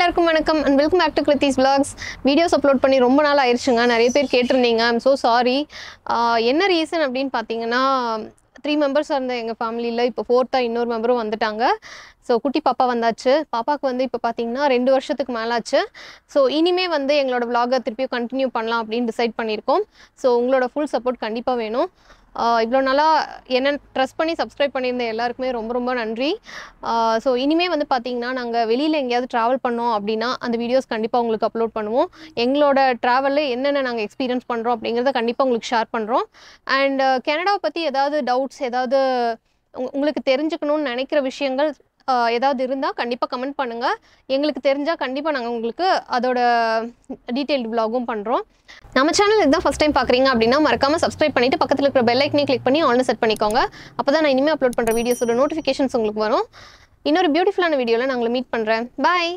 எல்லாருக்கும் வணக்கம் and welcome back to Kriti's vlogs. Videos upload பண்ணி ரொம்ப நாள் ஆயிருச்சுங்க. நிறைய பேர் கேட்டிருந்தீங்க. I'm so sorry. என்ன ரீசன் அப்படின்னு பார்த்தீங்கன்னா 3 மெம்பர்ஸ் இருந்த எங்கள் ஃபேமிலியில் இப்போ 4th இன்னொரு மெம்பரும் வந்துட்டாங்க. ஸோ குட்டி பாப்பா வந்தாச்சு. பாப்பாவுக்கு வந்து இப்போ பார்த்தீங்கன்னா 2 வருஷத்துக்கு மேலாச்சு. ஸோ இனிமே வந்து எங்களோட vlog-அ திருப்பியும் கண்டினியூ பண்ணலாம் அப்படின்னு டிசைட் பண்ணியிருக்கோம். ஸோ உங்களோட ஃபுல் சப்போர்ட் கண்டிப்பாக வேணும். இவ்வளோ நாளாக என்ன ட்ரஸ்ட் பண்ணி சப்ஸ்கிரைப் பண்ணியிருந்த எல்லாருக்குமே ரொம்ப ரொம்ப நன்றி. ஸோ இனிமேல் வந்து பார்த்திங்கன்னா நாங்கள் வெளியில் எங்கேயாவது ட்ராவல் பண்ணோம் அப்படின்னா அந்த வீடியோஸ் கண்டிப்பாக உங்களுக்கு அப்லோட் பண்ணுவோம். எங்களோட ட்ராவலில் என்னென்ன நாங்கள் எக்ஸ்பீரியன்ஸ் பண்ணுறோம் அப்படிங்கிறத கண்டிப்பாக உங்களுக்கு ஷேர் பண்ணுறோம். அண்ட் கனடாவை பற்றி ஏதாவது டவுட்ஸ் ஏதாவது உங்களுக்கு தெரிஞ்சுக்கணும்னு நினைக்கிற விஷயங்கள் ஏதாவது இருந்தால் கண்டிப்பாக கமெண்ட் பண்ணுங்கள். எங்களுக்கு தெரிஞ்சால் கண்டிப்பாக நாங்கள் உங்களுக்கு அதோட டீட்டெயில்டு vlog-ம் பண்ணுறோம். நம்ம சேனல் இதுதான் ஃபஸ்ட் டைம் பார்க்குறீங்க அப்படின்னா மறக்காமல் சப்ஸ்கிரைப் பண்ணிவிட்டு பக்கத்தில் இருக்கிற பெல் ஐக்கனையும் கிளிக் பண்ணி ஆன்ல செட் பண்ணிக்கோங்க. அப்போ தான் நான் இனிமேல் அப்லோட் பண்ணுற வீடியோஸோட நோட்டிஃபிகேஷன்ஸ் உங்களுக்கு வரும். இன்னொரு பியூட்டிஃபுல்லான வீடியோவில் நான் உங்களை மீட் பண்ணுறேன். பாய்.